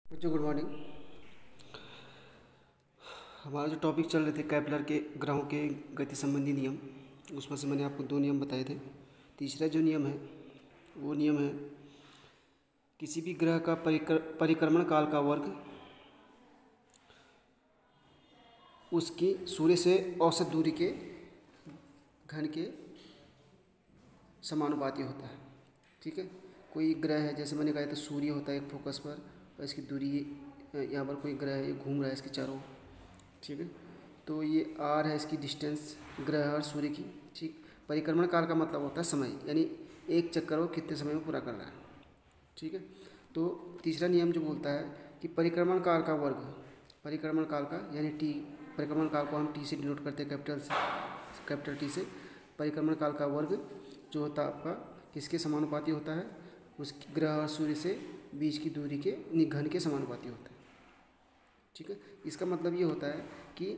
बच्चों good morning. हमारा जो टॉपिक चल रहे थे केपलर के ग्रहों के गति संबंधी नियम, उसमें से मैंने आपको 2 नियम बताए थे। तीसरा जो नियम है वो नियम है किसी भी ग्रह का परिक्रमण काल का वर्ग उसकी सूर्य से औसत दूरी के घन के समानुपाती होता है। ठीक है, कोई ग्रह है, जैसे मैंने कहा था सूर्य होता है एक फोकस पर और इसकी दूरी यहाँ पर कोई ग्रह है, ये घूम रहा है इसके चारों। ठीक है, तो ये आर है इसकी डिस्टेंस ग्रह और सूर्य की। ठीक, परिक्रमण काल का मतलब होता है समय, यानी एक चक्कर वो कितने समय में पूरा कर रहा है। ठीक है, तो तीसरा नियम जो बोलता है कि परिक्रमण काल का वर्ग, परिक्रमण काल का यानी टी, परिक्रमण काल को हम टी से डिनोट करते हैं, कैपिटल टी से। परिक्रमण काल का वर्ग जो होता है आपका किसके समानुपाती होता है, उस ग्रह और सूर्य से बीच की दूरी के घन के समानुपाती होता है। ठीक है, इसका मतलब ये होता है कि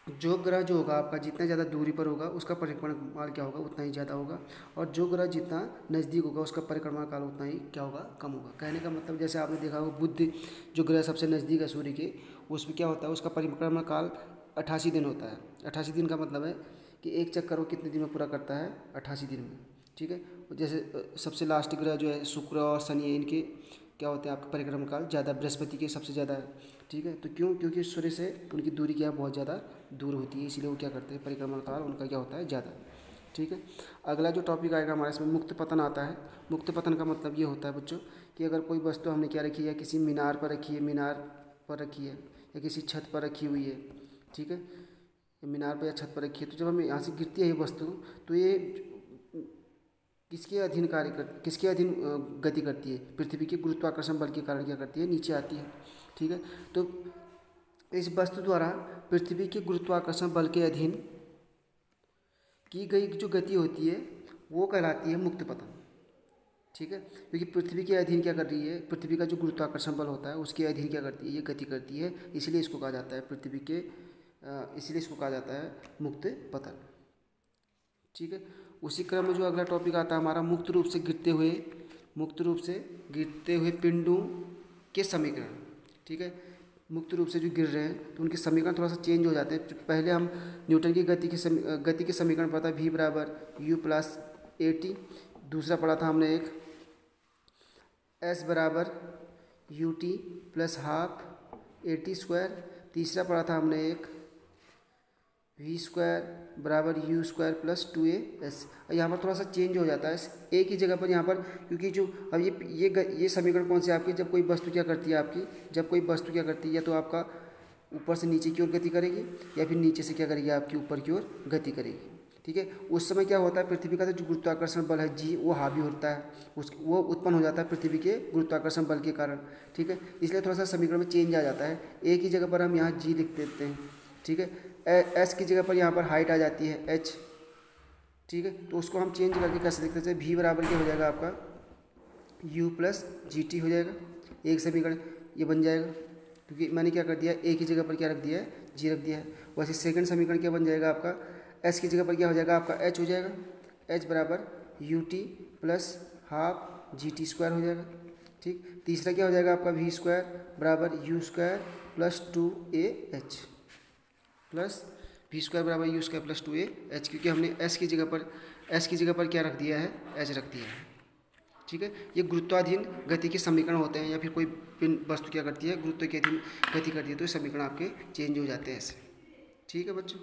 जो ग्रह जो होगा आपका जितना ज़्यादा दूरी पर होगा उसका परिक्रमण काल क्या होगा, उतना ही ज़्यादा होगा, और जो ग्रह जितना नज़दीक होगा उसका परिक्रमण काल उतना ही क्या होगा, कम होगा। कहने का मतलब जैसे आपने देखा होगा बुध जो ग्रह सबसे नज़दीक है सूर्य के, उसमें क्या होता है, उसका परिक्रमण काल 88 दिन होता है। 88 दिन का मतलब है कि एक चक्कर वो कितने दिन में पूरा करता है, 88 दिन में। ठीक है, जैसे सबसे लास्ट ग्रह जो है शुक्र और शनि, इनके क्या होते हैं आपका परिक्रमण काल ज़्यादा, बृहस्पति के सबसे ज़्यादा है। ठीक है, तो क्यों, क्योंकि सूर्य से उनकी दूरी क्या बहुत ज़्यादा दूर होती है, इसीलिए वो क्या करते हैं, परिक्रमण काल उनका क्या होता है, ज़्यादा। ठीक है, अगला जो टॉपिक आएगा हमारे इसमें मुक्त पतन आता है। मुक्त पतन का मतलब ये होता है बच्चों कि अगर कोई वस्तु हमने क्या रखी है, किसी मीनार पर रखी है, मीनार पर रखी है या किसी छत पर रखी हुई है। ठीक है, मीनार पर या छत पर रखी है, तो जब हम यहाँ से गिरती है ये वस्तु, तो ये किसके अधीन किसके अधीन गति करती है, पृथ्वी के गुरुत्वाकर्षण बल के कारण क्या करती है, नीचे आती है। ठीक है, तो इस वस्तु द्वारा पृथ्वी के गुरुत्वाकर्षण बल के अधीन की गई जो गति होती है वो कहलाती है मुक्त पतन। ठीक है, क्योंकि पृथ्वी के अधीन क्या कर रही है, पृथ्वी का जो गुरुत्वाकर्षण बल होता है उसके अधीन क्या करती है, ये गति करती है, इसलिए इसको कहा जाता है इसलिए इसको कहा जाता है मुक्त पतन। ठीक है, उसी क्रम में जो अगला टॉपिक आता है हमारा मुक्त रूप से गिरते हुए पिंडों के समीकरण। ठीक है, मुक्त रूप से जो गिर रहे हैं तो उनके समीकरण थोड़ा सा चेंज हो जाते हैं। पहले हम न्यूटन की गति के समीकरण पढ़ा था, v बराबर u प्लस ए टी। दूसरा पढ़ा था हमने एक s बराबर u t plus half A T square. तीसरा पढ़ा था हमने एक वी स्क्वायर बराबर यू स्क्वायर प्लस 2a/s। यहाँ पर थोड़ा सा चेंज हो जाता है एक ही जगह पर, यहाँ पर क्योंकि जो अब ये समीकरण कौन से आपके, जब कोई वस्तु क्या करती है आपकी, जब कोई वस्तु क्या करती है, या तो आपका ऊपर से नीचे की ओर गति करेगी या फिर नीचे से क्या करेगी, आपकी ऊपर की ओर गति करेगी। ठीक है, उस समय क्या होता है, पृथ्वी का जो गुरुत्वाकर्षण बल है जी, वो हावी होता है, वो उत्पन्न हो जाता है पृथ्वी के गुरुत्वाकर्षण बल के कारण। ठीक है, इसलिए थोड़ा सा समीकरण में चेंज आ जाता है। एक ही जगह पर हम यहाँ जी लिख देते हैं। ठीक है, एस की जगह पर यहाँ पर हाइट आ जाती है एच। ठीक है, तो उसको हम चेंज करके कैसे लिखते हैं, वी बराबर क्या हो जाएगा आपका यू प्लस जी टी हो जाएगा। एक समीकरण ये बन जाएगा, क्योंकि मैंने क्या कर दिया, एक ही जगह पर क्या रख दिया है, जी रख दिया है। वैसे सेकंड समीकरण क्या बन जाएगा आपका, एस की जगह पर क्या हो जाएगा आपका एच हो जाएगा, एच बराबर u t plus half g t square हो जाएगा। ठीक, तीसरा क्या हो जाएगा आपका वी स्क्वायर बराबर u square plus 2a/h plus v square बराबर यू स्क्वायर प्लस 2a/h, क्योंकि हमने एस की जगह पर क्या रख दिया है, एच रख दिया है। ठीक है, ये गुरुत्वाधीन गति के समीकरण होते हैं, या फिर कोई वस्तु क्या करती है, गुरुत्व के अधीन गति करती है, तो ये समीकरण आपके चेंज हो जाते हैं ऐसे। ठीक है बच्चों।